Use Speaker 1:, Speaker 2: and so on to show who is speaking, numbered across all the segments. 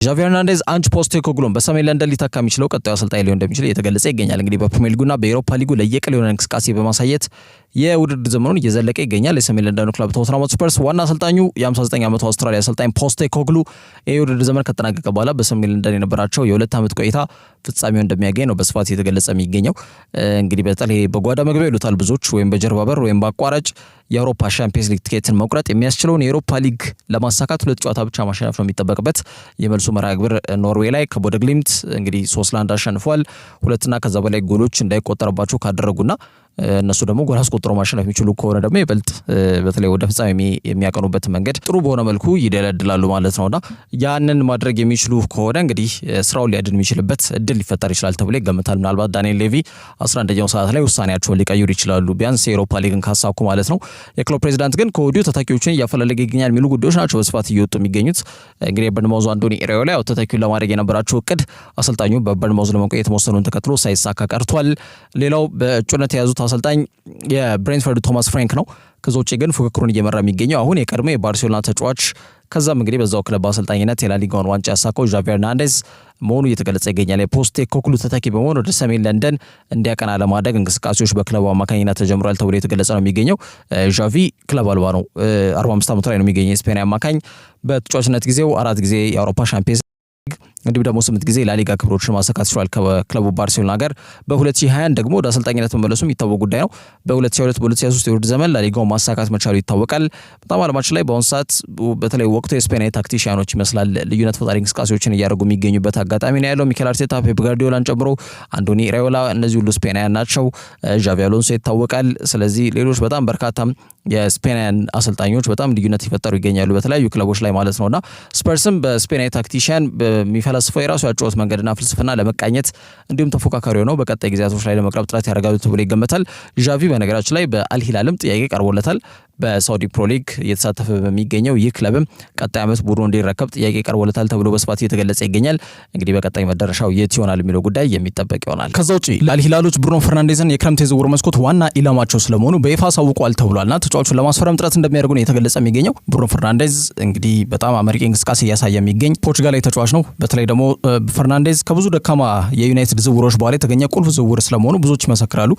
Speaker 1: ዣቪ ሄርናንዴዝ አንጅ ፖስቴኮግሉን በሰሜን ለንደን ሊተካ የሚችለው ቀጣዩ አሰልጣኝ ሊሆን እንደሚችል እየተገለጸ ይገኛል። እንግዲህ በፕሪሚየር ሊጉና በኤሮፓ ሊጉ ለየቅል የሆነ እንቅስቃሴ በማሳየት የውድድር ዘመኑን እየዘለቀ ይገኛል። የሰሜን ለንደኑ ክለብ ቶተንሃም ሆትስፐርስ ዋና አሰልጣኙ የ59 ዓመቱ አውስትራሊያ አሰልጣኝ ፖስቴኮግሉ የውድድር ዘመን ከተጠናቀቀ በኋላ በሰሜን ለንደን የነበራቸው የ2 ዓመት ቆይታ ፍጻሜው እንደሚያገኝ ነው በስፋት እየተገለጸ የሚገኘው። እንግዲህ በተለይ በጓዳ መግቢያ ይሉታል ብዙዎች ወይም በጀርባ በር ወይም በአቋራጭ የአውሮፓ ሻምፒየንስ ሊግ ቲኬትን መቁረጥ የሚያስችለውን የአውሮፓ ሊግ ለማሳካት 2 ጨዋታ ብቻ ማሸነፍ ነው የሚጠበቅበት። የመልሱ መርሃ ግብር ኖርዌይ ላይ ከቦደ ግሊምት እንግዲህ 3-1 አሸንፏል። 2 እና ከዛ በላይ ጎሎች እንዳይቆጠርባቸው ካደረጉና እነሱ ደግሞ ጎል አስቆጥሮ ማሸነፍ የሚችሉ ከሆነ ደግሞ ይበልጥ በተለይ ወደ ፍጻሜ የሚያቀኑበት መንገድ ጥሩ በሆነ መልኩ ይደለድላሉ ማለት ነውና ያንን ማድረግ የሚችሉ ከሆነ እንግዲህ ስራውን ሊያድን የሚችልበት እድል ሊፈጠር ይችላል ተብሎ ይገመታል። ምናልባት ዳንኤል ሌቪ 11ኛው ሰዓት ላይ ውሳኔያቸውን ሊቀይሩ ይችላሉ ቢያንስ የአውሮፓ ሊግን ካሳኩ ማለት ነው። የክለብ ፕሬዚዳንት ግን ከወዲሁ ተተኪዎችን እያፈላለገ ይገኛል የሚሉ ጉዳዮች ናቸው በስፋት እየወጡ የሚገኙት። እንግዲህ የበርንማውዝ አንዶኒ ኢራዮላ ተተኪውን ለማድረግ የነበራቸው እቅድ አሰልጣኙ በበርንማውዝ ለመቆየት መወሰኑን ተከትሎ ሳይሳካ ቀርቷል። ሌላው በእጩነት የያዙት አሰልጣኝ የብሬንትፈርድ ቶማስ ፍራንክ ነው። ከዛ ውጪ ግን ፉክክሩን እየመራ የሚገኘው አሁን የቀድሞ የባርሴሎና ተጫዋች ከዛም እንግዲህ በዛው ክለብ አሰልጣኝነት የላሊጋውን ዋንጫ ያሳካው ዣቪ ሄርናንዴዝ መሆኑ እየተገለጸ ይገኛል። የፖስቴኮግሉ ተተኪ በመሆን ወደ ሰሜን ለንደን እንዲያቀና ለማድረግ እንቅስቃሴዎች በክለቡ አማካኝነት ተጀምሯል ተብሎ የተገለጸ ነው የሚገኘው። ዣቪ ክለብ አልባ ነው። 45 ዓመቱ ላይ ነው የሚገኘው። የስፔን አማካኝ በተጫዋችነት ጊዜው 4 ጊዜ የአውሮፓ ሻምፒየንስ እንዲሁም ደግሞ 8 ጊዜ ላሊጋ ክብሮችን ማሳካት ችሏል ከክለቡ ባርሴሎና ጋር። በ2021 ደግሞ ወደ አሰልጣኝነት መመለሱ የሚታወቅ ጉዳይ ነው። በ2022 በ2023 የውድድር ዘመን ላሊጋው ማሳካት መቻሉ ይታወቃል። በጣም አለማችን ላይ በአሁኑ ሰዓት በተለይ ወቅቱ የስፔናዊ ታክቲሽያኖች ይመስላል ልዩነት ፈጣሪ እንቅስቃሴዎችን እያደረጉ የሚገኙበት አጋጣሚ ነው ያለው። ሚኬል አርቴታ፣ ፔፕ ጋርዲዮላን ጨምሮ አንዶኒ ኢራዮላ እነዚህ ሁሉ ስፔናውያን ናቸው። ዣቪ አሎንሶ ይታወቃል። ስለዚህ ሌሎች በጣም በርካታ የስፔናውያን አሰልጣኞች በጣም ልዩነት ይፈጠሩ ይገኛሉ በተለያዩ ክለቦች ላይ ማለት ነውና ስፐርስም በስፔናዊ ታክቲሽያን በሚፈለስፈው የራሱ ያጫወት መንገድና ፍልስፍና ለመቃኘት እንዲሁም ተፎካካሪ ሆነው በቀጣይ ጊዜያቶች ላይ ለመቅረብ ጥረት ያደርጋሉ ተብሎ ይገመታል። ዣቪ በነገራችን ላይ በአልሂላልም ጥያቄ ቀርቦለታል። በሳውዲ ፕሮ ሊግ እየተሳተፈ በሚገኘው ይህ ክለብም ቀጣይ ዓመት ቡድኑ እንዲረከብ ጥያቄ ቀርቦለታል ተብሎ በስፋት እየተገለጸ ይገኛል። እንግዲህ በቀጣይ መዳረሻው የት ይሆናል የሚለው ጉዳይ የሚጠበቅ ይሆናል። ከዛ ውጪ አልሂላሎች ብሩኖ ፈርናንዴዝን የክረምት የዝውውር መስኮት ዋና ኢላማቸው ስለመሆኑ በይፋ አሳውቀዋል ተብሏልና ተጫዋቹን ለማስፈረም ጥረት እንደሚያደርጉ ነው የተገለጸ የሚገኘው። ብሩኖ ፈርናንዴዝ እንግዲህ በጣም አመርቂ እንቅስቃሴ እያሳየ የሚገኝ ፖርቹጋላዊ ተጫዋች ነው። በተለይ ደግሞ ፈርናንዴዝ ከብዙ ደካማ የዩናይትድ ዝውውሮች በኋላ የተገኘ ቁልፍ ዝውውር ስለመሆኑ ብዙዎች ይመሰክራሉ።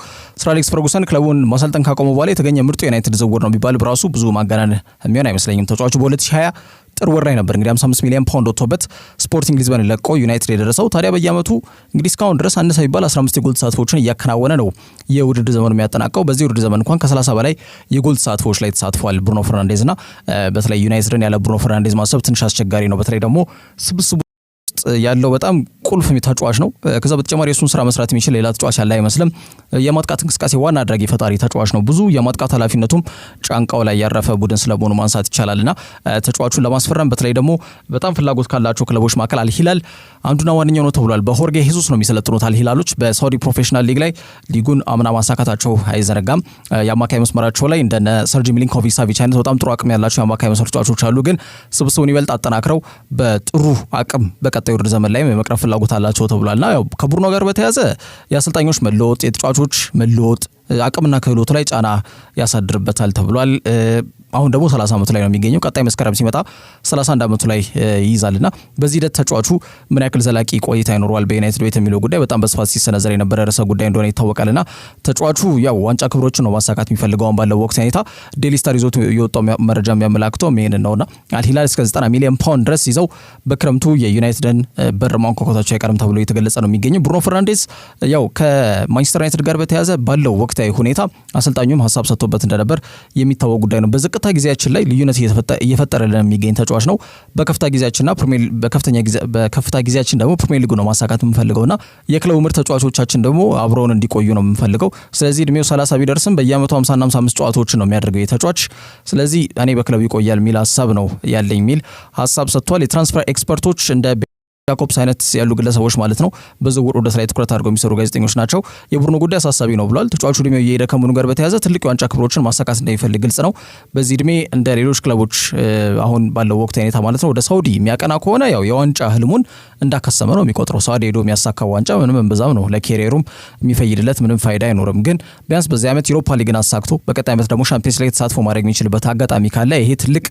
Speaker 1: ሰር አሌክስ ፈርጉሰን ክለቡን ማሰልጠን ካቆሙ በኋላ የተገኘ ምርጡ የዩናይትድ ዝውውር ነው ቢባል በራሱ ብዙ ማጋነን የሚሆን አይመስለኝም። ተጫዋቹ በ2020 ጥር ወር ላይ ነበር እንግዲህ 55 ሚሊዮን ፓውንድ ወጥቶበት ስፖርቲንግ ሊዝበን ለቆ ዩናይትድ የደረሰው። ታዲያ በየአመቱ እንግዲህ እስካሁን ድረስ አነሰ ቢባል 15 የጎል ተሳትፎችን እያከናወነ ነው የውድድር ዘመኑ የሚያጠናቀው። በዚህ ውድድር ዘመን እንኳን ከ30 በላይ የጎል ተሳትፎች ላይ ተሳትፏል ብሩኖ ፈርናንዴዝና በተለይ ዩናይትድን ያለ ብሩኖ ፈርናንዴዝ ማሰብ ትንሽ አስቸጋሪ ነው። በተለይ ደግሞ ስብስቡ ያለው በጣም ቁልፍ ተጫዋች ነው። ከዛ በተጨማሪ የሱን ስራ መስራት የሚችል ሌላ ተጫዋች ያለ አይመስልም። የማጥቃት እንቅስቃሴ ዋና አድራጊ ፈጣሪ ተጫዋች ነው። ብዙ የማጥቃት ኃላፊነቱም ጫንቃው ላይ ያረፈ ቡድን ስለመሆኑ ማንሳት ይቻላልና ተጫዋቹን ለማስፈረም በተለይ ደግሞ በጣም ፍላጎት ካላቸው ክለቦች መካከል አልሂላል አንዱና ዋነኛው ነው ተብሏል። በሆርጌ ሄሱስ ነው የሚሰለጥኑት አልሂላሎች በሳውዲ ፕሮፌሽናል ሊግ ላይ ሊጉን አምና ማሳካታቸው አይዘነጋም። የአማካይ መስመራቸው ላይ እንደነ ሰርጂ ሚሊንኮቪች ሳቪች አይነት በጣም ጥሩ አቅም ያላቸው የአማካይ መስመር ተጫዋቾች አሉ። ግን ስብስቡን ይበልጥ አጠናክረው በጥሩ አቅም በቀጣይ ውድድር ዘመን ላይ የመቅረብ ፍላጎት አላቸው ተብሏልና ያው ከቡድኑ ጋር በተያያዘ የአሰልጣኞች መለወጥ የተጫዋቾች መለወጥ አቅምና ክህሎት ላይ ጫና ያሳድርበታል ተብሏል። አሁን ደግሞ 30 ዓመቱ ላይ ነው የሚገኘው። ቀጣይ መስከረም ሲመጣ 31 ዓመቱ ላይ ይይዛልና በዚህ ሂደት ተጫዋቹ ምን ያክል ዘላቂ ቆይታ ይኖረዋል በዩናይትድ ቤት የሚለው ጉዳይ በጣም በስፋት ሲሰነዘር የነበረ ርዕሰ ጉዳይ እንደሆነ ይታወቃልና ተጫዋቹ ያው ዋንጫ ክብሮችን ነው ማሳካት የሚፈልገው ባለው ወቅት ሁኔታ ዴሊ ስታር ይዞት የወጣው መረጃ የሚያመላክተው ይሄንን ነውና አልሂላል እስከ 90 ሚሊዮን ፓውንድ ድረስ ይዘው በክረምቱ የዩናይትድን በር ማንኳኳታቸው አይቀርም ተብሎ የተገለጸ ነው የሚገኘው። ብሩኖ ፈርናንዴዝ ያው ከማንቸስተር ዩናይትድ ጋር በተያያዘ ባለው ወቅታዊ ሁኔታ አሰልጣኙም ሀሳብ ሰጥቶበት እንደነበር የሚታወቅ ጉዳይ ነው። በዝቅታ ጊዜያችን ላይ ልዩነት እየፈጠረልን የሚገኝ ተጫዋች ነው። በከፍታ ጊዜያችንና በከፍታ ጊዜያችን ደግሞ ፕሪሚየር ሊግ ነው ማሳካት የምንፈልገውና የክለቡ ምርጥ ተጫዋቾቻችን ደግሞ አብረውን እንዲቆዩ ነው የምንፈልገው። ስለዚህ እድሜው 30 ቢደርስም በየአመቱ 50 እና 55 ጨዋታዎችን ነው የሚያደርገው የተጫዋች። ስለዚህ እኔ በክለቡ ይቆያል የሚል ሀሳብ ነው ያለኝ የሚል ሀሳብ ሰጥቷል። የትራንስፈር ኤክስፐርቶች እንደ ጃኮብስ አይነት ያሉ ግለሰቦች ማለት ነው በዝውውር ዑደት ላይ ትኩረት አድርገው የሚሰሩ ጋዜጠኞች ናቸው። የቡድኑ ጉዳይ አሳሳቢ ነው ብሏል። ተጫዋቹ እድሜው እየሄደ ከመሆኑ ጋር በተያያዘ ትልቅ የዋንጫ ክብሮችን ማሳካት እንደሚፈልግ ግልጽ ነው። በዚህ እድሜ እንደ ሌሎች ክለቦች አሁን ባለው ወቅት ሁኔታ ማለት ነው ወደ ሳውዲ የሚያቀና ከሆነ ያው የዋንጫ ህልሙን እንዳከሰመ ነው የሚቆጥረው። ሳውዲ ሄዶ የሚያሳካው ዋንጫ ምንም እንብዛም ነው ለኬሪየሩም የሚፈይድለት ምንም ፋይዳ አይኖርም። ግን ቢያንስ በዚህ ዓመት ዩሮፓ ሊግን አሳክቶ በቀጣይ ዓመት ደግሞ ሻምፒየንስ ሊግ ተሳትፎ ማድረግ የሚችልበት አጋጣሚ ካለ ይሄ ትልቅ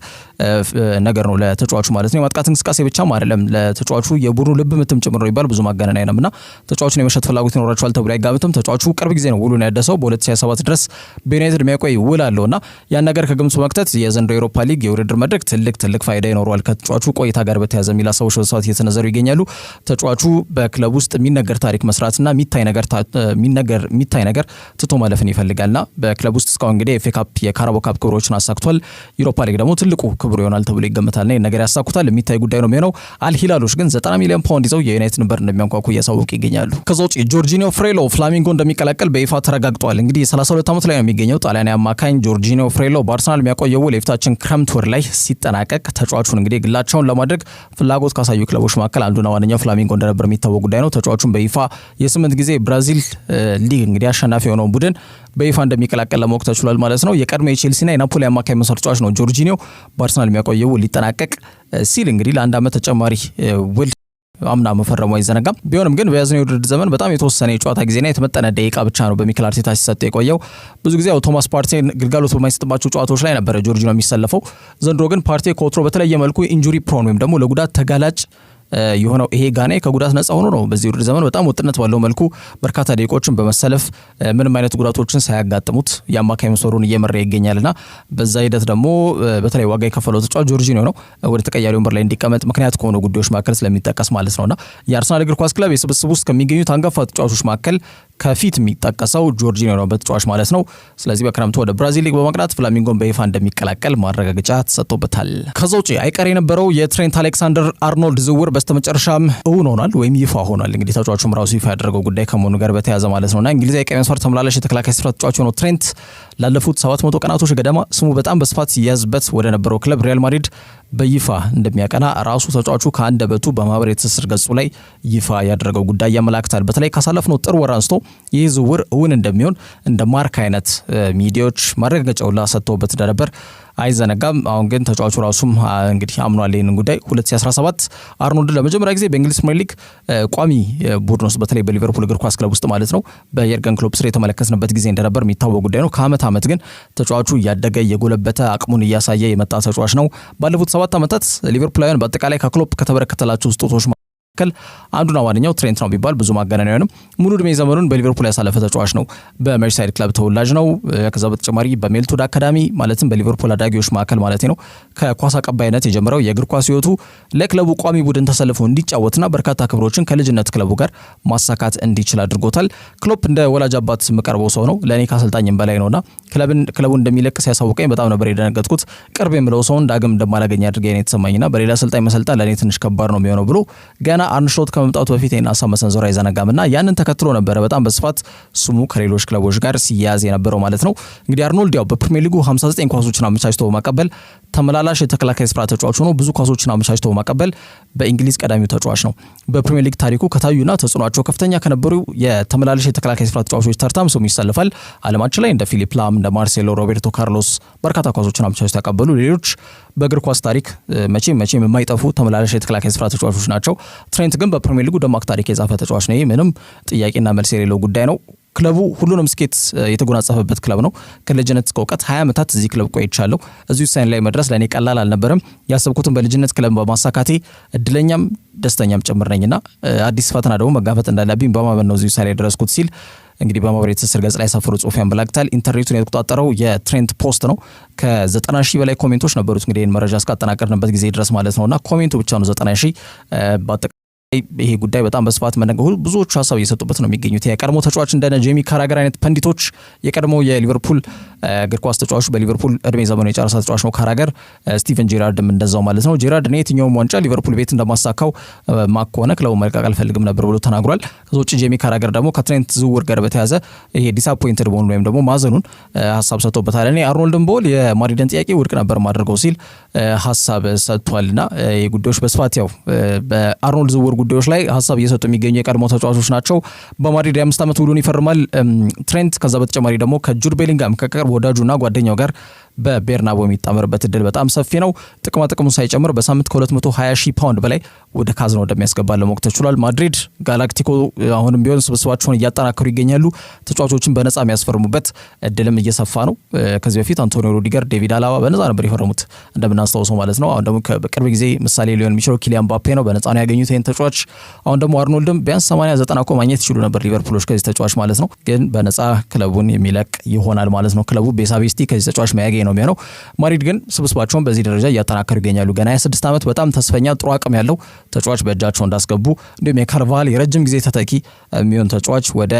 Speaker 1: ነገር ነው ለተጫዋቹ ማለት ነው። የማጥቃት እንቅስቃሴ ብቻም አይደለም ለተጫዋቹ የቡድኑ ልብ ምትም ጭምር ይባል ብዙ ማጋነን አይነምና ተጫዋቹን የመሸጥ ፍላጎት ይኖራቸዋል ተብሎ አይጋብትም። ተጫዋቹ ቅርብ ጊዜ ነው ውሉን ያደሰው በ2027 ድረስ በዩናይትድ የሚያቆይ ውል አለውና ያን ነገር ከግምቱ መክተት የዘንድሮው የዩሮፓ ሊግ የውድድር መድረክ ትልቅ ፋይዳ ይኖረዋል ከተጫዋቹ ቆይታ ጋር በተያያዘ የሚል ሀሳቦች በሰዓት እየተነዘሩ ይገኛሉ። ተጫዋቹ በክለብ ውስጥ የሚነገር ታሪክ መስራትና የሚታይ ነገር ትቶ ማለፍን ይፈልጋልና በክለብ ውስጥ እስካሁን እንግዲህ የኤፍኤ ካፕ የካራቦ ካፕ ክብሮችን አሳክቷል። ዩሮፓ ሊግ ደግሞ ትልቁ ክብሩ ይሆናል ተብሎ ይገመታልና ይሄን ነገር ያሳኩታል የሚታይ ጉዳይ ነው የሚሆነው። አልሂላሎች ግን 90 ሚሊዮን ፓውንድ ይዘው የዩናይትድ በር እንደሚያንኳኩ እያሳወቁ ይገኛሉ። ከዛ ውጪ ጆርጂኒዮ ፍሬሎ ፍላሚንጎ እንደሚቀላቀል በይፋ ተረጋግጧል። እንግዲህ የ32 ዓመት ላይ ነው የሚገኘው ጣሊያናዊ አማካኝ ጆርጂኒዮ ፍሬሎ በአርሰናል የሚያቆየው ውል የፊታችን ክረምት ወር ላይ ሲጠናቀቅ ተጫዋቹን እንግዲህ ግላቸውን ለማድረግ ፍላጎት ካሳዩ ክለቦች መካከል አንዱና ዋነኛው ፍላሚንጎ እንደነበር የሚታወቅ ጉዳይ ነው። ተጫዋቹን በይፋ የ8 ጊዜ ብራዚል ሊግ እንግዲህ አሸናፊ የሆነውን ቡድን በይፋ እንደሚቀላቀል ለማወቅ ተችሏል ማለት ነው። የቀድሞ የቼልሲና የናፖሊ አማካኝ መስመር ተጫዋች ነው ጆርጂኒዮ በአርሰናል የሚያቆየው ውል ሊጠናቀቅ ሲል እንግዲህ ለአንድ ዓመት ተጨማሪ ውል አምና መፈረሙ አይዘነጋም። ቢሆንም ግን በያዝነው የውድድር ዘመን በጣም የተወሰነ የጨዋታ ጊዜና የተመጠነ ደቂቃ ብቻ ነው በሚኬል አርቴታ ሲሰጥ የቆየው። ብዙ ጊዜ ቶማስ ፓርቴን ግልጋሎት በማይሰጥባቸው ጨዋታዎች ላይ ነበረ ጆርጂኒዮ የሚሰለፈው። ዘንድሮ ግን ፓርቴ ከወትሮ በተለየ መልኩ ኢንጁሪ ፕሮን ወይም ደግሞ ለጉዳት ተጋላጭ የሆነው ይሄ ጋኔ ከጉዳት ነፃ ሆኖ ነው በዚህ ውድድር ዘመን በጣም ወጥነት ባለው መልኩ በርካታ ደቂቆችን በመሰለፍ ምንም አይነት ጉዳቶችን ሳያጋጥሙት የአማካይ መስመሩን እየመራ ይገኛልና በዛ ሂደት ደግሞ በተለይ ዋጋ የከፈለው ተጫዋች ጆርጂኒዮ ነው ወደ ተቀያሪ ወንበር ላይ እንዲቀመጥ ምክንያት ከሆኑ ጉዳዮች መካከል ስለሚጠቀስ ማለት ነውና የአርሰናል እግር ኳስ ክለብ የስብስብ ውስጥ ከሚገኙት አንጋፋ ተጫዋቾች መካከል ከፊት የሚጠቀሰው ጆርጂኒዮ ነው በተጫዋች ማለት ነው። ስለዚህ በክረምቱ ወደ ብራዚል ሊግ በማቅናት ፍላሚንጎን በይፋ እንደሚቀላቀል ማረጋገጫ ተሰጥቶበታል። ከዛ ውጪ አይቀር የነበረው የትሬንት አሌክሳንደር አርኖልድ ዝውውር በስተመጨረሻም እውን ሆኗል ወይም ይፋ ሆኗል። እንግዲህ ተጫዋቹም ራሱ ይፋ ያደረገው ጉዳይ ከመሆኑ ጋር በተያያዘ ማለት ነውና እንግሊዛዊ ቀይ መስመር ተመላላሽ የተከላካይ ስፍራ ተጫዋች ሆኖ ትሬንት ላለፉት 700 ቀናቶች ገደማ ስሙ በጣም በስፋት ሲያዝበት ወደ ነበረው ክለብ ሪያል ማድሪድ በይፋ እንደሚያቀና ራሱ ተጫዋቹ ከአንደበቱ በማህበራዊ ትስስር ገጹ ላይ ይፋ ያደረገው ጉዳይ ያመላክታል። በተለይ ካሳለፍነው ጥር ወር አንስቶ ይህ ዝውውር እውን እንደሚሆን እንደ ማርካ አይነት ሚዲያዎች ማረጋገጫውን ሰጥተውበት እንደነበር አይዘነጋም። አሁን ግን ተጫዋቹ ራሱም እንግዲህ አምኗል ይህንን ጉዳይ። 2017 አርኖልድ ለመጀመሪያ ጊዜ በእንግሊዝ ፕሪሚየር ሊግ ቋሚ ቡድን ውስጥ በተለይ በሊቨርፑል እግር ኳስ ክለብ ውስጥ ማለት ነው በየርገን ክሎፕ ስር የተመለከትንበት ጊዜ እንደነበር የሚታወቅ ጉዳይ ነው። ከአመት ዓመት ግን ተጫዋቹ እያደገ እየጎለበተ አቅሙን እያሳየ የመጣ ተጫዋች ነው። ባለፉት 7 ዓመታት ሊቨርፑላውያን በአጠቃላይ ከክሎፕ ከተበረከተላቸው ስጦታዎች አንዱና ዋነኛው ትሬንት ነው ቢባል ብዙ ማጋነን አይሆንም። ሙሉ ዕድሜ ዘመኑን በሊቨርፑል ያሳለፈ ተጫዋች ነው። በሜርሳይድ ክለብ ተወላጅ ነው። ከዛ በተጨማሪ በሜልቶድ አካዳሚ ማለትም በሊቨርፑል አዳጊዎች ማዕከል ማለት ነው ከኳስ አቀባይነት የጀመረው የእግር ኳስ ህይወቱ ለክለቡ ቋሚ ቡድን ተሰልፎ እንዲጫወትና በርካታ ክብሮችን ከልጅነት ክለቡ ጋር ማሳካት እንዲችል አድርጎታል። ክሎፕ እንደ ወላጅ አባት የምቀርበው ሰው ነው። ለእኔ ካሰልጣኝም በላይ ነውና ክለቡ እንደሚለቅ ሲያሳውቀኝ በጣም ነበር የደነገጥኩት። ቅርብ የምለው ሰውን ዳግም እንደማላገኝ አድርገኝ ነው የተሰማኝና በሌላ አሰልጣኝ መሰልጣን ለእኔ ትንሽ ከባድ ነው የሚሆነው ብሎ ገና አርነ ስሎት ከመምጣቱ በፊት ይሄን ሀሳብ መሰንዘሩ አይዘነጋምና ያንን ተከትሎ ነበረ በጣም በስፋት ስሙ ከሌሎች ክለቦች ጋር ሲያያዝ የነበረው ማለት ነው። እንግዲህ አርኖልድ ያው በፕሪሚየር ሊጉ 59 ኳሶችን አመቻችቶ በማቀበል ተመላላሽ የተከላካይ ስፍራ ተጫዋች ሆኖ ብዙ ኳሶችን አመቻችቶ በማቀበል በእንግሊዝ ቀዳሚው ተጫዋች ነው። በፕሪሚየር ሊግ ታሪኩ ከታዩና ተጽዕኖአቸው ከፍተኛ ከነበሩ የተመላላሽ የተከላካይ ስፍራ ተጫዋቾች ተርታም ስሙ ይሰለፋል። ዓለማችን ላይ እንደ ፊሊፕ ላም፣ እንደ ማርሴሎ፣ ሮቤርቶ ካርሎስ በርካታ ኳሶችን አመቻችቶ ያቀበሉ ሌሎች በእግር ኳስ ታሪክ መቼም የማይጠፉ ተመላላሽ የተከላካይ ስፍራ ተጫዋቾች ናቸው። ትሬንት ግን በፕሪሚየር ሊጉ ደማቅ ታሪክ የጻፈ ተጫዋች ነው። ይህ ምንም ጥያቄና መልስ የሌለው ጉዳይ ነው። ክለቡ ሁሉንም ስኬት የተጎናጸፈበት ክለብ ነው። ከልጅነት እስከ እውቀት 20 ዓመታት እዚህ ክለብ ቆይቻለሁ። እዚህ ውሳኔ ላይ መድረስ ለእኔ ቀላል አልነበረም። ያሰብኩትን በልጅነት ክለብ በማሳካቴ እድለኛም ደስተኛም ጭምር ነኝና አዲስ ፈተና ደግሞ መጋፈጥ እንዳለብኝ በማመን ነው እዚህ ውሳኔ ላይ ደረስኩት ሲል እንግዲህ በማህበራዊ ትስስር ገጽ ላይ ሰፈሩ ጽሑፍ ያመላክታል። ኢንተርኔቱን የተቆጣጠረው የትሬንት ፖስት ነው። ከ90,000 በላይ ኮሜንቶች ነበሩት እንግዲህ ይህን መረጃ እስካጠናቀርንበት ጊዜ ድረስ ማለት ነውና ኮሜንቱ ብቻ ነው 90,000 ይሄ ጉዳይ በጣም በስፋት መነገሩ ብዙዎቹ ሀሳብ እየሰጡበት ነው የሚገኙት። የቀድሞ ተጫዋች እንደነ ጄሚ ካራገር አይነት ፐንዲቶች የቀድሞ የሊቨርፑል እግር ኳስ ተጫዋች በሊቨርፑል እድሜ ዘመኑ የጨረሰ ተጫዋች ነው ካራገር። ስቲቨን ጄራርድም እንደዛው ማለት ነው። ጄራርድ እኔ የትኛውም ዋንጫ ሊቨርፑል ቤት እንደማሳካው ማክ ከሆነ ክለቡ መልቀቅ አልፈልግም ነበር ብሎ ተናግሯል። ከዛ ውጭ ጄሚ ካራገር ደግሞ ከትሬንት ዝውውር ጋር በተያዘ ይሄ ዲስአፖይንትድ መሆኑን ወይም ደግሞ ማዘኑን ሀሳብ ሰጥቶበታል። እኔ አርኖልድን ቦል የማድሪድን ጥያቄ ውድቅ ነበር ማድረገው ሲል ሀሳብ ሰጥቷልና የጉዳዮች በስፋት ያው በአርኖልድ ዝውውር ጉዳዮች ላይ ሀሳብ እየሰጡ የሚገኙ የቀድሞ ተጫዋቾች ናቸው። በማድሪድ የ5 ዓመት ውሉን ይፈርማል ትሬንት። ከዛ በተጨማሪ ደግሞ ከጁድ ቤሊንጋም ከቅርብ ወዳጁና ጓደኛው ጋር በቤርናቦ የሚጣመርበት እድል በጣም ሰፊ ነው። ጥቅማ ጥቅሙን ሳይጨምር በሳምንት ከ220,000 ፓውንድ በላይ ወደ ካዝናው እንደሚያስገባ ለማወቅ ተችሏል። ማድሪድ ጋላክቲኮ አሁንም ቢሆን ስብስባቸውን እያጠናከሩ ይገኛሉ። ተጫዋቾችን በነፃ የሚያስፈርሙበት እድልም እየሰፋ ነው። ከዚህ በፊት አንቶኒዮ ሩዲገር፣ ዴቪድ አላባ በነፃ ነበር የፈረሙት እንደምናስታውሰው ማለት ነው። አሁን ደግሞ በቅርብ ጊዜ ምሳሌ ሊሆን የሚችለው ኪሊያን ምባፔ ነው። በነፃ ነው ያገኙት ይህን ተጫዋች። አሁን ደግሞ አርኖልድም ቢያንስ 80-90 እኮ ማግኘት ይችሉ ነበር ሊቨርፑሎች ከዚህ ተጫዋች ማለት ነው። ግን በነፃ ክለቡን የሚለቅ ይሆናል ማለት ነው። ክለቡ ቤሳቤስቲ ከዚህ ተጫዋች መያገኝ ነው የሚሆነው። ማድሪድ ግን ስብስባቸውን በዚህ ደረጃ እያጠናከሩ ይገኛሉ። ገና 26 ዓመት በጣም ተስፈኛ ጥሩ አቅም ያለው ተጫዋች በእጃቸው እንዳስገቡ እንዲሁም የካርቫል የረጅም ጊዜ ተተኪ የሚሆን ተጫዋች ወደ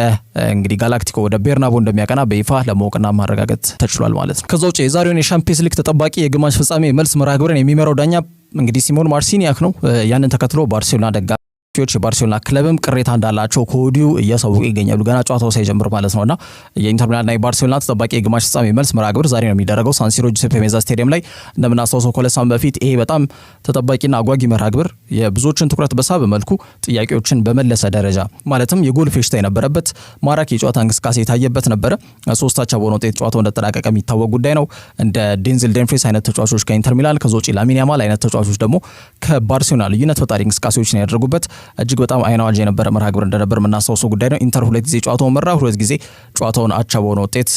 Speaker 1: እንግዲህ ጋላክቲኮ ወደ ቤርናቦ እንደሚያቀና በይፋ ለማወቅና ማረጋገጥ ተችሏል ማለት ነው። ከዛ ውጭ የዛሬውን የሻምፒየንስ ሊግ ተጠባቂ የግማሽ ፍጻሜ መልስ መርሃ ግብርን የሚመራው ዳኛ እንግዲህ ሲሞን ማርሲኒያክ ነው። ያንን ተከትሎ ባርሴሎና ደጋ የባርሴሎና ክለብም ቅሬታ እንዳላቸው ከወዲሁ እያሳወቁ ይገኛሉ። ገና ጨዋታው ሳይጀምር ማለት ነውና የኢንተር ሚላንና የባርሴሎና ተጠባቂ የግማሽ ፍጻሜ መልስ መርሃ ግብር ዛሬ ነው የሚደረገው ሳንሲሮ ጁሴፔ ሜዛ ስቴዲየም ላይ። እንደምናስታውሰው ከሁለት ሳምንት በፊት ይሄ በጣም ተጠባቂና አጓጊ መርሃ ግብር የብዙዎችን ትኩረት በሳበ መልኩ ጥያቄዎችን በመለሰ ደረጃ ማለትም የጎል ፌሽታ የነበረበት ማራኪ የጨዋታ እንቅስቃሴ የታየበት ነበረ። 3-0 በሆነ ውጤት ጨዋታው እንደተጠናቀቀ የሚታወቅ ጉዳይ ነው። እንደ ዴንዝል ደምፍሪስ አይነት ተጫዋቾች ከኢንተር ሚላን ከዛ ውጪ ላሚን ያማል አይነት ተጫዋቾች ደግሞ ከባርሴሎና ልዩነት ፈጣሪ እንቅስቃሴዎችን ያደረጉበት እጅግ በጣም አይናዋጅ የነበረ መርሃ ግብር እንደነበር የምናስታውሰው ጉዳይ ነው። ኢንተር 2 ጊዜ ጨዋታውን መራ፣ 2 ጊዜ ጨዋታውን አቻ በሆነ ውጤት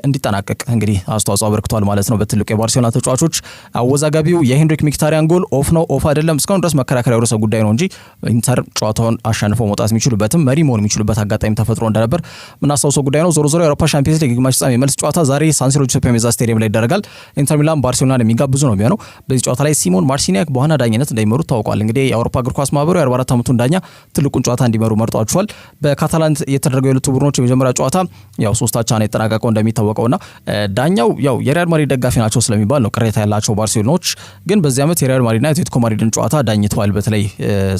Speaker 1: እንዲጠናቀቅ እንግዲህ አስተዋጽኦ አበርክቷል ማለት ነው። በትልቁ የባርሴሎና ተጫዋቾች አወዛጋቢው የሄንሪክ ሚክታሪያን ጎል ኦፍ ነው ኦፍ አይደለም እስካሁን ድረስ መከራከሪያ ርዕሰ ጉዳይ ነው እንጂ ኢንተር ጨዋታውን አሸንፈው መውጣት የሚችሉበትም መሪ መሆን የሚችሉበት አጋጣሚ ተፈጥሮ እንደነበር የምናስታውሰው ጉዳይ ነው። ዞሮ ዞሮ የአውሮፓ ሻምፒየንስ ሊግ ግማሽ ፍጻሜ መልስ ጨዋታ ዛሬ ሳንሲሮ ጁሴፔ ሜዛ ስቴዲየም ላይ ይደረጋል። ኢንተር ሚላን ባርሴሎናን የሚጋብዙ ነው የሚሆነው። በዚህ ጨዋታ ላይ ሲሞን ማርሲኒያክ በዋና ዳኝነት እንደሚመሩ ታውቋል። እንግዲህ የአውሮፓ እግር ኳስ ማህበሩ የ44 ዓመቱን ዳኛ ትልቁን ጨዋታ እንዲመሩ መርጧቸዋል። በካታላን የተደረገው የሁለቱ ቡድኖች የመጀመሪያ ጨዋታ ያው 3-0 ነው የተጠናቀቀው እንደሚታወቀውና ዳኛው ያው የሪያል ማድሪድ ደጋፊ ናቸው ስለሚባል ነው ቅሬታ ያላቸው ባርሴሎናዎች። ግን በዚህ ዓመት የሪያል ማድሪድና የአትሌቲኮ ማድሪድን ጨዋታ ዳኝተዋል። በተለይ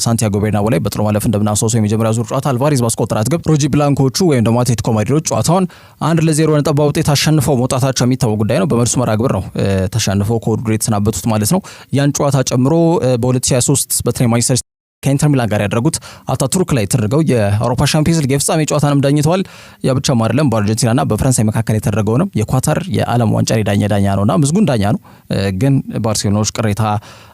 Speaker 1: ሳንቲያጎ ቤርናቦ ላይ በጥሎ ማለፍ እንደምናስታውሰው የመጀመሪያ ዙር ጨዋታ አልቫሬዝ ባስቆጠራት ግብ ሮጂ ብላንኮቹ ወይም ደግሞ አትሌቲኮ ማድሪዶች ጨዋታውን 1-0 ነጥብ ውጤት አሸንፈው መውጣታቸው የሚታወቅ ጉዳይ ነው። በመልሱ መርሃ ግብር ነው ተሸንፈው ከውድድሩ የተሰናበቱት ማለት ነው። ያን ጨዋታ ጨምሮ በ2023 በተለይ ማንቸስተር ከኢንተር ሚላን ጋር ያደረጉት አታቱርክ ላይ የተደረገው የአውሮፓ ሻምፒየንስ ሊግ የፍጻሜ ጨዋታንም ዳኝተዋል። ያ ብቻም አይደለም በአርጀንቲናና በፈረንሳይ መካከል የተደረገውንም የኳታር የዓለም ዋንጫ ዳኛ ነውና ምስጉን ዳኛ ነው። ግን ባርሴሎናዎች ቅሬታ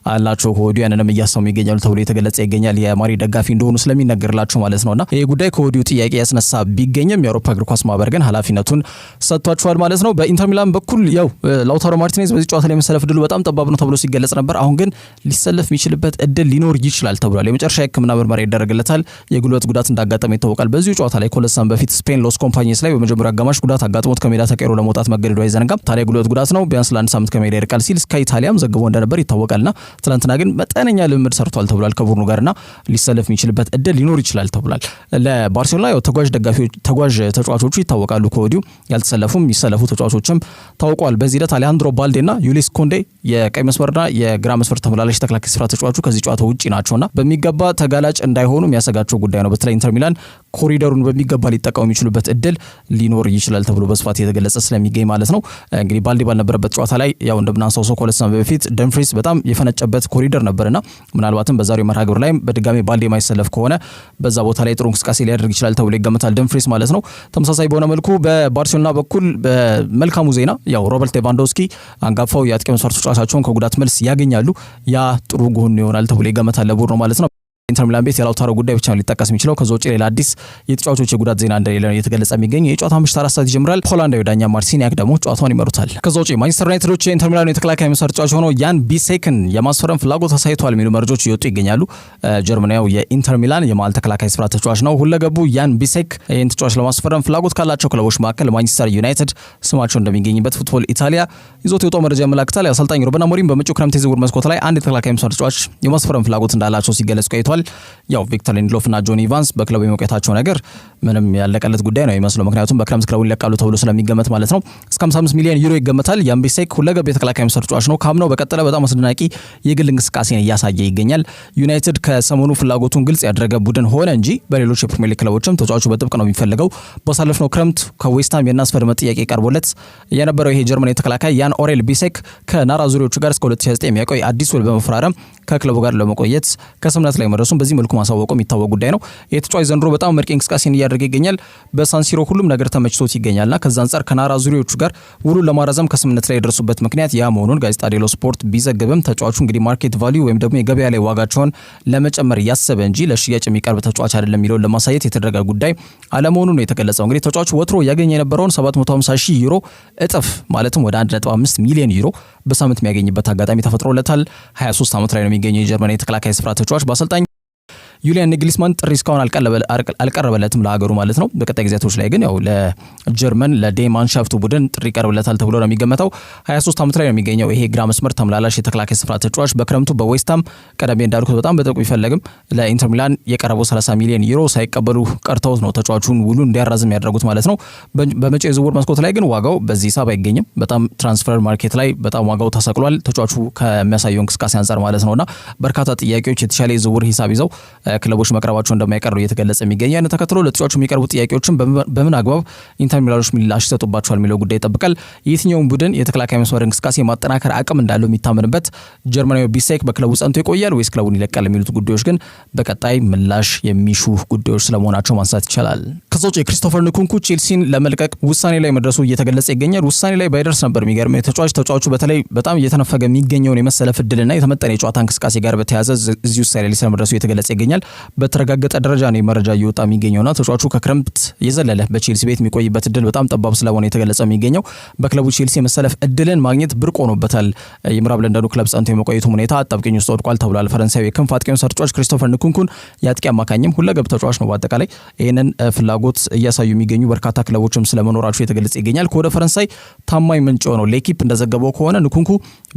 Speaker 1: አላቸው ከወዲሁ ያንንም እያሰሙ ይገኛሉ ተብሎ የተገለጸ ይገኛል። የማድሪድ ደጋፊ እንደሆኑ ስለሚነገርላቸው ማለት ነውና ይሄ ጉዳይ ከወዲሁ ጥያቄ ያስነሳ ቢገኝም የአውሮፓ እግር ኳስ ማህበር ግን ኃላፊነቱን ሰጥቷቸዋል ማለት ነው። በኢንተር ሚላን በኩል ያው ላውታሮ ማርቲኔዝ በዚህ ጨዋታ ላይ መሰለፍ እድሉ በጣም ጠባብ ነው ተብሎ ሲገለጽ ነበር። አሁን ግን ሊሰለፍ የሚችልበት እድል ሊኖር ይችላል ተብሏል። የመጨረሻ የሕክምና ምርመራ ይደረግለታል። የጉልበት ጉዳት እንዳጋጠመ ይታወቃል። በዚሁ ጨዋታ ላይ ከሁለት ሳምንት በፊት ስፔን ሎስ ኮምፓኒስ ላይ በመጀመሪያ አጋማሽ ጉዳት አጋጥሞት ከሜዳ ተቀይሮ ለመውጣት መገደዱ አይዘነጋም። ታዲያ ጉልበት ጉዳት ነው ቢያንስ ለአንድ ሳምንት ከሜዳ ይርቃል ሲል ስካይ ኢታሊያም ዘግቦ እንደነበር ይታወቃልና ትናንትና ግን መጠነኛ ልምምድ ሰርቷል ተብሏል ከቡድኑ ጋርና ሊሰለፍ የሚችልበት እድል ሊኖር ይችላል ተብሏል። ለባርሴሎና ያው ተጓዥ ተጫዋቾቹ ይታወቃሉ ከወዲሁ ያልተሰለፉም የሚሰለፉ ተጫዋቾችም ታውቋል። በዚህ ዕለት አሌሃንድሮ ባልዴና ዩሊስ ኮንዴ የቀይ መስመርና የግራ መስመር ተመላላሽ ተከላካይ ስፍራ ተጫዋቹ ከዚህ ጨዋታ ውጪ ናቸውና በሚገባ ተጋላጭ እንዳይሆኑ የሚያሰጋቸው ጉዳይ ነው። በተለይ ኢንተር ሚላን ኮሪደሩን በሚገባ ሊጠቀሙ የሚችሉበት እድል ሊኖር ይችላል ተብሎ በስፋት የተገለጸ ስለሚገኝ ማለት ነው። እንግዲህ ባልዴ ባልነበረበት ጨዋታ ላይ ያው እንደምናንሳው ከሁለት ሳምንት በፊት ደምፍሪስ በጣም የፈነጨበት ኮሪደር ነበርና ምናልባትም በዛሬው መርሃ ግብር ላይ በድጋሚ ባልዴ ማይሰለፍ ከሆነ በዛ ቦታ ላይ ጥሩ እንቅስቃሴ ሊያደርግ ይችላል ተብሎ ይገመታል ደምፍሪስ ማለት ነው። ተመሳሳይ በሆነ መልኩ በባርሴሎና በኩል በመልካሙ ዜና ያው ሮበርት ሌቫንዶስኪ አንጋፋው የአጥቂ መስመር ተጫዋቻቸውን ከጉዳት መልስ ያገኛሉ። ያ ጥሩ ጎን ይሆናል ተብሎ ይገመታል ለቡድኑ ማለት ነው። ኢንተር ሚላን ቤት የላውታሮ ጉዳይ ብቻ ነው ሊጠቀስ የሚችለው። ከዛ ውጪ ሌላ አዲስ የተጫዋቾች የጉዳት ዜና እንደሌለ ነው እየተገለጸ የሚገኝ። የጨዋታ ምሽት 4 ሰዓት ይጀምራል። ሆላንዳዊ ዳኛ ማርሲኒያክ ደግሞ ጨዋታውን ይመሩታል። ከዛ ውጪ ማንቸስተር ዩናይትዶች የኢንተር ሚላን የተከላካይ መስመር ተጫዋች ሆኖ ያን ቢሴክን የማስፈረም ፍላጎት አሳይቷል የሚሉ መረጃዎች እየወጡ ይገኛሉ። ጀርመናዊው የኢንተር ሚላን የመሃል ተከላካይ ስፍራ ተጫዋች ነው። ሁለገቡ ያን ቢሴክ ይህን ተጫዋች ለማስፈረም ፍላጎት ካላቸው ክለቦች መካከል ማንቸስተር ዩናይትድ ስማቸው እንደሚገኝበት ፉትቦል ኢታሊያ ይዞት የወጣው መረጃ ያመላክታል። አሰልጣኝ ሩበን አሞሪም በመጪው ክረምት የዝውውር መስኮት ላይ አንድ የተከላካይ መስመር ተጫዋች የማስፈረም ፍላጎት እንዳላቸው ሲገለጽ ቆይቷል። ተመልክቷል። ያው ቪክተር ሊንድሎፍ እና ጆኒ ኢቫንስ በክለቡ የመቆየታቸው ነገር ምንም ያለቀለት ጉዳይ ነው የሚመስለው። ምክንያቱም በክረምት ክለቡን ይለቃሉ ተብሎ ስለሚገመት ማለት ነው። እስከ 55 ሚሊዮን ዩሮ ይገመታል። ያን ቢሴክ ሁለገብ የተከላካይ መስመር ተጫዋች ነው። ካምናው በቀጠለ በጣም አስደናቂ የግል እንቅስቃሴን እያሳየ ይገኛል። ዩናይትድ ከሰሞኑ ፍላጎቱን ግልጽ ያደረገ ቡድን ሆነ እንጂ በሌሎች የፕሪሚየር ሊግ ክለቦችም ተጫዋቹ በጥብቅ ነው የሚፈልገው። ባሳለፍነው ክረምት ከዌስትሃም የናስፈርመት ጥያቄ ቀርቦለት የነበረው ይሄ ጀርመን የተከላካይ ያን ኦሬል ቢሴክ ከናራ ዙሪዎቹ ጋር እስከ 2029 የሚያቆይ አዲስ ውል በመፈራረም ከክለቡ ጋር ለመቆየት ከስምምነት ላይ መድረሱን በዚህ መልኩ ማሳወቁ የሚታወቅ ጉዳይ ነው። ይህ ተጫዋች ዘንድሮ በጣም ምርጥ እንቅስቃሴን እያደረገ ይገኛል። በሳንሲሮ ሁሉም ነገር ተመችቶት ይገኛልና ከዛ አንጻር ከናራ ዙሪዎቹ ጋር ውሉን ለማራዘም ከስምምነት ላይ የደረሱበት ምክንያት ያ መሆኑን ጋዜጣ ዴሎ ስፖርት ቢዘግብም ተጫዋቹ እንግዲህ ማርኬት ቫልዩ ወይም ደግሞ የገበያ ላይ ዋጋቸውን ለመጨመር ያሰበ እንጂ ለሽያጭ የሚቀርብ ተጫዋች አይደለም የሚለውን ለማሳየት የተደረገ ጉዳይ አለመሆኑን ነው የተገለጸው። እንግዲህ ተጫዋቹ ወትሮ ያገኘ የነበረውን 750,000 ዩሮ እጥፍ ማለትም ወደ 1.5 ሚሊዮን ዩሮ በሳምንት የሚያገኝበት አጋጣሚ ተፈጥሮለታል። 23 ዓመት ላይ ነው የሚገኘው የጀርመን የተከላካይ ስፍራ ተጫዋች በአሰልጣኝ ዩሊያን ኒግልስማን ጥሪ እስካሁን አልቀረበለትም ለሀገሩ ማለት ነው። በቀጣይ ጊዜያቶች ላይ ግን ያው ለጀርመን ለዴማንሻፍቱ ቡድን ጥሪ ቀርብለታል ተብሎ ነው የሚገመተው። 23 ዓመት ላይ ነው የሚገኘው ይሄ ግራ መስመር ተመላላሽ የተከላካይ ስፍራ ተጫዋች በክረምቱ በዌስትሃም ቀደም እንዳልኩት በጣም በጥብቅ ቢፈለግም ለኢንተር ሚላን የቀረበው 30 ሚሊዮን ዩሮ ሳይቀበሉ ቀርተውት ነው ተጫዋቹን ውሉን እንዲያራዝም ያደረጉት ማለት ነው። በመጪው የዝውውር መስኮት ላይ ግን ዋጋው በዚህ ሂሳብ አይገኝም። በጣም ትራንስፈር ማርኬት ላይ በጣም ዋጋው ተሰቅሏል ተጫዋቹ ከሚያሳየው እንቅስቃሴ አንጻር ማለት ነውና በርካታ ጥያቄዎች የተሻለ የዝውውር ሂሳብ ይዘው ክለቦች መቅረባቸው እንደማይቀር እየተገለጸ የሚገኝ ያን ተከትሎ ለተጫዋቹ የሚቀርቡ ጥያቄዎችን በምን አግባብ ኢንተር ሚላኖች ምላሽ ይሰጡባቸዋል የሚለው ጉዳይ ይጠብቃል። የትኛውም ቡድን የተከላካይ መስመር እንቅስቃሴ ማጠናከር አቅም እንዳለው የሚታመንበት ጀርመናዊ ቢሴክ በክለቡ ጸንቶ ይቆያል ወይስ ክለቡን ይለቃል የሚሉት ጉዳዮች ግን በቀጣይ ምላሽ የሚሹ ጉዳዮች ስለመሆናቸው ማንሳት ይቻላል። ከዛ ውጭ ክሪስቶፈር ንኩንኩ ቼልሲን ለመልቀቅ ውሳኔ ላይ መድረሱ እየተገለጸ ይገኛል። ውሳኔ ላይ ባይደርስ ነበር የሚገርመው ተጫዋቹ በተለይ በጣም እየተነፈገ የሚገኘውን የመሰለፍ ዕድልና የተመጠነ የጨዋታ እንቅስቃሴ ጋር በተያያዘ እዚህ ውሳኔ ላይ ስለመድረሱ እየተገለጸ ይገኛል። በተረጋገጠ ደረጃ ነው መረጃ እየወጣ የሚገኘውና ተጫዋቹ ከክረምት የዘለለ በቼልሲ ቤት የሚቆይበት እድል በጣም ጠባብ ስለሆነ የተገለጸ የሚገኘው በክለቡ ቼልሲ የመሰለፍ እድልን ማግኘት ብርቅ ሆኖበታል። የምዕራብ ለንደኑ ክለብ ጸንቶ የመቆየቱ ሁኔታ አጣብቂኝ ውስጥ ወድቋል ተብሏል። ፈረንሳዊ የክንፍ አጥቂውን ተጫዋች ክሪስቶፈር ንኩንኩን የአጥቂ አማካኝም ሁለገብ ተጫዋች ነው። በአጠቃላይ ይህንን ፍላጎት እያሳዩ የሚገኙ በርካታ ክለቦችም ስለመኖራቸው የተገለጸ ይገኛል። ከወደ ፈረንሳይ ታማኝ ምንጭ የሆነው ሌኪፕ እንደዘገበው ከሆነ ንኩንኩ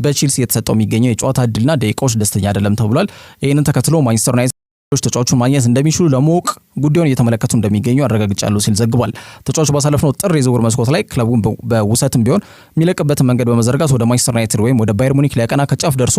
Speaker 1: በቼልሲ የተሰጠው የሚገኘው የጨዋታ እድልና ደቂቃዎች ደስተኛ አይደለም ተብሏል። ይህንን ተከትሎ ማንቸስተር ዩናይትድ ተጫዋቹን ማግኘት እንደሚችሉ ለማወቅ ጉዳዩን እየተመለከቱ እንደሚገኙ አረጋግጫለሁ ሲል ዘግቧል። ተጫዋቹ ባሳለፍነው ጥር የዝውውር መስኮት ላይ ክለቡን በውሰትም ቢሆን የሚለቅበትን መንገድ በመዘርጋት ወደ ማንቸስተር ዩናይትድ ወይም ወደ ባየር ሙኒክ ሊያቀና ከጫፍ ደርሶ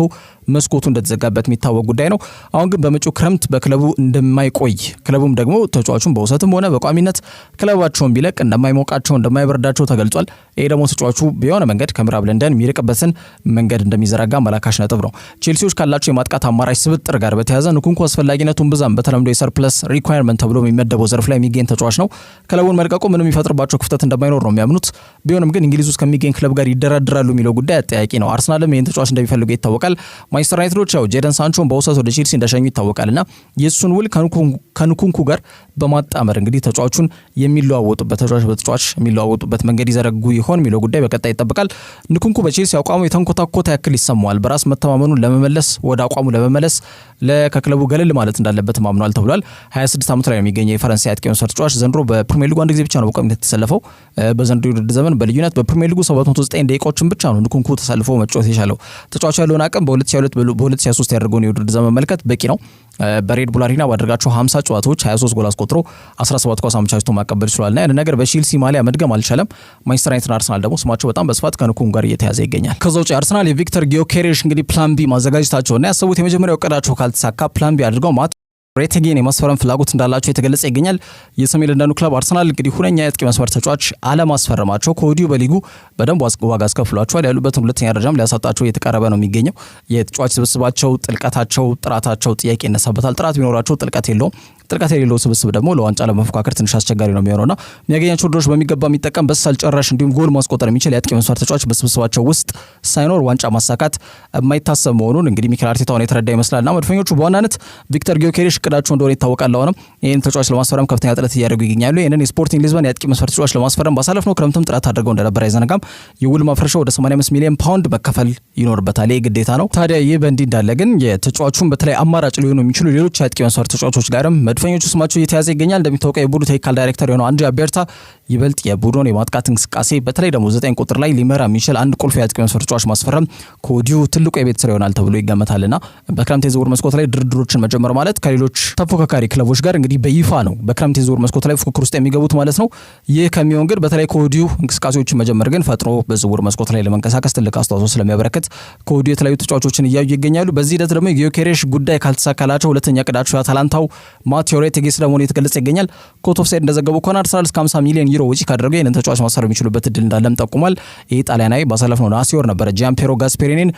Speaker 1: መስኮቱ እንደተዘጋበት የሚታወቅ ጉዳይ ነው። አሁን ግን በመጪው ክረምት በክለቡ እንደማይቆይ ክለቡም ደግሞ ተጫዋቹን በውሰትም ሆነ በቋሚነት ክለባቸውን ቢለቅ እንደማይሞቃቸው እንደማይበርዳቸው ተገልጿል። ይሄ ደግሞ ተጫዋቹ በሆነ መንገድ ከምዕራብ ለንደን የሚርቅበትን መንገድ እንደሚዘረጋ አመላካሽ ነጥብ ነው። ቼልሲዎች ካላቸው የማጥቃት አማራጭ ስብጥር ጋር በተያያዘ ንኩንኩ አስፈላጊነቱን ብዛም በተለምዶ የሰርፕለስ ሪኳየርመንት ተብሎ የሚመደበው ዘርፍ ላይ የሚገኝ ተጫዋች ነው። ክለቡን መልቀቁ ምንም የሚፈጥርባቸው ክፍተት እንደማይኖር ነው የሚያምኑት። ቢሆንም ግን እንግሊዝ ውስጥ ከሚገኝ ክለብ ጋር ይደራደራሉ የሚለው ጉዳይ አጠያቂ ነው። አርሰናልም ይህን ተጫዋች እንደሚፈልጉ ይታወቃል። ማንቸስተር ዩናይትዶች ያው ጄደን ሳንቾን በውሰት ወደ ቼልሲ እንደሸኙ ይታወቃልና የእሱን ውል ከንኩንኩ ጋር በማጣመር እንግዲህ ተጫዋቹን የሚለዋወጡበት ተጫዋች በተጫዋች የሚለዋወጡበት መንገድ ይዘረጉ ይሆን የሚለው ጉዳይ በቀጣይ ይጠብቃል። ንኩንኩ በቼልሲ አቋሙ የተንኮታኮተ ያክል ይሰማዋል። በራስ መተማመኑን ለመመለስ ወደ አቋሙ ለመመለስ ከክለቡ ገለል ማለት እንዳለበት ማምኗል ተብሏል። 26 ዓመት ላይ የሚገኘው የፈረንሳይ አጥቂ መስመር ተጫዋች ዘንድሮ በፕሪሚየር ሊጉ አንድ ጊዜ ብቻ ነው በቋሚነት የተሰለፈው። በዘንድሮ ውድድር ዘመን በልዩነት በፕሪሚየር ሊጉ 709 ደቂቃዎችን ብቻ ነው ንኩንኩ ተሰልፎ መጫወት የቻለው። ተጫዋቹ ያለውን አቅም በ2022 በ2023 ያደረገውን የውድድር ዘመን መልከት በቂ ነው። በሬድ ቡል አሪና ባደረጋቸው 50 ጨዋታዎች 23 ጎል አስቆጥሮ 17 ኳስ አመቻችቶ ማቀበል ችሏልና ያን ነገር በቼልሲ ማሊያ መድገም አልቻለም። ማንቸስተር ዩናይትድ፣ አርሰናል ደግሞ ስማቸው በጣም በስፋት ከንኩንኩ ጋር እየተያዘ ይገኛል። ከዛ ውጭ አርሰናል የቪክተር ጊዮኬሬሽ እንግዲህ ፕላን ቢ ማዘጋጀታቸውና ያሰቡት የመጀመሪያው እቅዳቸው ካልተሳካ ፕላን ቢ አድርገው ሬቴጌን የማስፈረም ፍላጎት እንዳላቸው የተገለጸ ይገኛል። የሰሜን ለንደኑ ክለብ አርሰናል እንግዲህ ሁነኛ የአጥቂ መስመር ተጫዋች አለማስፈረማቸው ከወዲሁ በሊጉ በደንብ ዋጋ አስከፍሏቸዋል። ያሉበትን ሁለተኛ ደረጃም ሊያሳጣቸው እየተቃረበ ነው የሚገኘው። የተጫዋች ስብስባቸው ጥልቀታቸው፣ ጥራታቸው ጥያቄ ይነሳበታል። ጥራት ቢኖራቸው ጥልቀት የለውም። ጥልቀት የሌለው ስብስብ ደግሞ ለዋንጫ ለመፎካከር ትንሽ አስቸጋሪ ነው የሚሆነውና የሚያገኛቸው ድሮች በሚገባ የሚጠቀም በሳል ጨራሽ እንዲሁም ጎል ማስቆጠር የሚችል የአጥቂ መስመር ተጫዋች በስብስባቸው ውስጥ ሳይኖር ዋንጫ ማሳካት የማይታሰብ መሆኑን እንግዲህ ሚኬል አርቴታውን የተረዳ ይመስላልና መድፈኞቹ በዋናነት ቪክተር ጊዮኬሬሽ እቅዳቸው እንደሆነ ይታወቃል። አሁንም ይህን ተጫዋች ለማስፈረም ከፍተኛ ጥረት እያደረጉ ይገኛሉ። ይህንን የስፖርቲንግ ሊዝበን የአጥቂ መስመር ተጫዋች ለማስፈረም ባሳለፍነው ክረምትም ጥረት አድርገው እንደነበር አይዘነጋም። የውል ማፍረሻው ወደ 85 ሚሊዮን ፓውንድ መከፈል ይኖርበታል። ይህ ግዴታ ነው። ታዲያ ይህ በእንዲህ እንዳለ ግን የተጫዋቹን በተለይ አማራጭ ሊሆኑ የሚችሉ ሌሎች የአጥቂ መስመር ተጫዋቾች ጋርም መድፈኞቹ ስማቸው እየተያዘ ይገኛል። እንደሚታወቀው የቡድኑ ቴክኒካል ዳይሬክተር የሆነው አንድሪያ ቤርታ ይበልጥ የቡድኑን የማጥቃት እንቅስቃሴ በተለይ ደግሞ 9 ቁጥር ላይ ሊመራ የሚችል አንድ ቁልፍ የአጥቂ መስመር ተጫዋች ማስፈረም ከወዲሁ ትልቁ የቤት ስራ ይሆናል ተብሎ ይገመታልና በክረምት የዝውውር መስኮት ላይ ድርድሮችን መጀመር ማለት ከሌሎች ተፎካካሪ ክለቦች ጋር እንግዲህ በይፋ ነው በክረምት የዝውውር መስኮት ላይ ፉክክር ውስጥ የሚገቡት ማለት ነው። ይህ ከሚሆን ግን በተለይ ከወዲሁ እንቅስቃሴዎችን መጀመር ግን ፈጥኖ በዝውውር መስኮት ላይ ለመንቀሳቀስ ትልቅ አስተዋጽኦ ስለሚያበረክት ከወዲሁ የተለያዩ ተጫዋቾችን እያዩ ይገኛሉ። በዚህ ሂደት ደግሞ የጊዮኬሬሽ ጉዳይ ካልተሳካላቸው ሁለተኛ ቅዳቸው የአታላንታው ማቴዎ ሬቴጌ ስለመሆኑ የተገለጸ ይገኛል። ኮት ኦፍ ሳይድ እንደዘገበው ከሆነ አርሰናል እስከ 50 ሚሊዮን ዩሮ ወጪ ካደረገ ይህንን ተጫዋች ማሰር የሚችሉበት እድል እንዳለም ጠቁሟል። ይህ ጣሊያናዊ ባሳለፍነው ነሐሴ ወር ነበረ ጂያምፔሮ ጋስፔሪኒን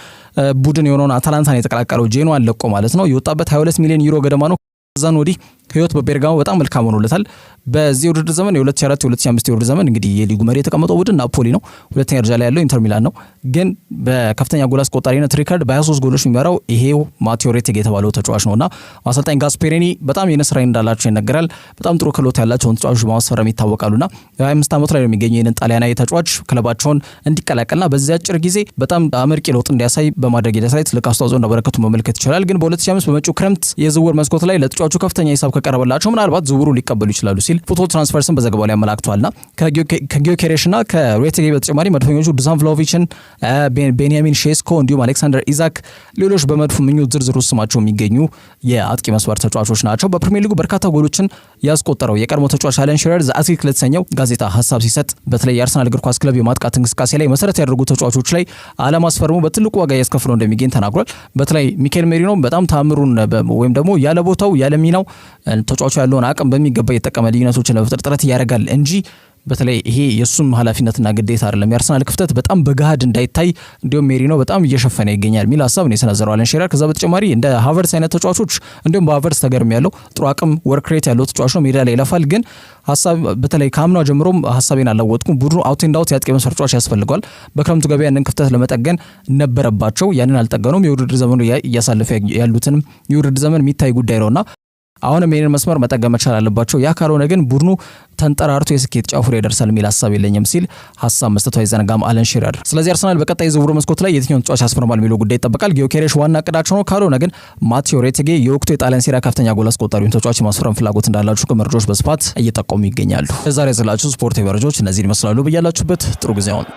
Speaker 1: ቡድን የሆነውን አታላንታን የተቀላቀለው ጄኖዋን ለቆ ማለት ነው። የወጣበት 22 ሚሊዮን ዩሮ ገደማ ነው። ከዛን ወዲህ ህይወት በቤርጋሞ በጣም መልካም ሆኖለታል። በዚህ ውድድር ዘመን የ2024-2025 የውድድር ዘመን እንግዲህ የሊጉ መሪ የተቀመጠው ቡድን ናፖሊ ነው። ሁለተኛ ደረጃ ላይ ያለው ኢንተር ሚላን ነው። ግን በከፍተኛ ጎል አስቆጣሪነት ሪካርድ በ23 ጎሎች የሚመራው ይሄው ማቴዎ ሬቴጌ የተባለው ተጫዋች ነውና አሰልጣኝ ጋስፔሪኒ በጣም የነስራ እንዳላቸው ይነገራል። በጣም ጥሩ ክህሎት ያላቸውን ተጫዋቾች በማስፈረም ይታወቃሉና የ25 ዓመት ላይ ነው የሚገኘው ይህንን ጣሊያናዊ ተጫዋች ክለባቸውን እንዲቀላቀልና በዚህ አጭር ጊዜ በጣም አመርቂ ለውጥ እንዲያሳይ በማድረግ ሂደት ላይ ትልቅ አስተዋጽኦ እንዳበረከቱ መመልከት ይችላል። ግን በ2025 በመጪው ክረምት የዝውውር መስኮት ላይ ለተጫዋቹ ከፍተኛ ሂሳብ ከቀረበላቸው ምናልባት ዝውውሩ ሊቀበሉ ይችላሉ ሲል ፉትቦል ትራንስፈርስን በዘገባው ላይ አመላክቷልና ከጊዮኬሬሽና ከሬቴጌ በተጨማሪ መድፈኞቹ ዱሳን ቭላሆቪችን፣ ቤንያሚን ሼስኮ እንዲሁም አሌክሳንደር ኢዛክ ሌሎች በመድፉ ምኞት ዝርዝር ውስጥ ስማቸው የሚገኙ የአጥቂ መስመር ተጫዋቾች ናቸው። በፕሪሚየር ሊጉ በርካታ ጎሎችን ያስቆጠረው የቀድሞ ተጫዋች አለን ሺረር ዘ አትሌቲክ ለተሰኘው ጋዜጣ ሀሳብ ሲሰጥ በተለይ የአርሰናል እግር ኳስ ክለብ የማጥቃት እንቅስቃሴ ላይ መሰረት ያደርጉ ተጫዋቾች ላይ አለማስፈረሙ በትልቁ ዋጋ ያስከፍለው እንደሚገኝ ተናግሯል። በተለይ ሚኬል ሜሪኖ በጣም ታምሩን ወይም ደግሞ ያለ ቦታው ያለ ሚናው ተጫዋቹ ያለውን አቅም በሚገባ የተጠቀመ ልዩነቶችን ለመፍጠር ጥረት ያደርጋል እንጂ በተለይ ይሄ የሱም ኃላፊነትና ግዴታ አይደለም። የአርሰናል ክፍተት በጣም በገሃድ እንዳይታይ እንዲሁም ሜሪኖ በጣም እየሸፈነ ይገኛል ሚል ሀሳብ ነው የሰነዘረው አለን ሺረር። ከዛ በተጨማሪ እንደ ሃቨርትስ አይነት ተጫዋቾች እንዲሁም በሃቨርትስ ተገርም ያለው ጥሩ አቅም ወርክ ሬት ያለው ተጫዋች ነው። ሜዳ ላይ ይለፋል። ግን ሀሳብ በተለይ ከአምናው ጀምሮም ሀሳቤን አላወጥኩም። ቡድኑ አውት ኤንድ አውት ያጥቂ መስመር ተጫዋች ያስፈልገዋል። በክረምቱ ገበያ ያንን ክፍተት ለመጠገን ነበረባቸው። ያንን አልጠገኑም። የውድድር ዘመኑ እያሳለፈ ያሉትን የውድድር ዘመን የሚታይ ጉዳይ ነውና አሁንም ይህንን መስመር መጠገም መቻል አለባቸው። ያ ካልሆነ ግን ቡድኑ ተንጠራርቶ የስኬት ጫፉ ላይ ይደርሳል የሚል ሀሳብ የለኝም ሲል ሀሳብ መስጠቱ አይዘነጋም አለን ሺረር። ስለዚህ አርሰናል በቀጣይ ዝውውር መስኮት ላይ የትኛውን ተጫዋች ያስፈርማል የሚለው ጉዳይ ይጠበቃል። ጊዮኬሬሽ ዋና እቅዳቸው ነው። ካልሆነ ግን ማቴዎ ሬቴጌ የወቅቱ የጣሊያን ሴሪያ ከፍተኛ ጎል አስቆጣሪውን ተጫዋች የማስፈረም ፍላጎት እንዳላችሁ መረጃዎች በስፋት እየጠቆሙ ይገኛሉ። ዛሬ ያዘላችሁ ስፖርታዊ መረጃዎች እነዚህን ይመስላሉ። በያላችሁበት ጥሩ ጊዜ አሁን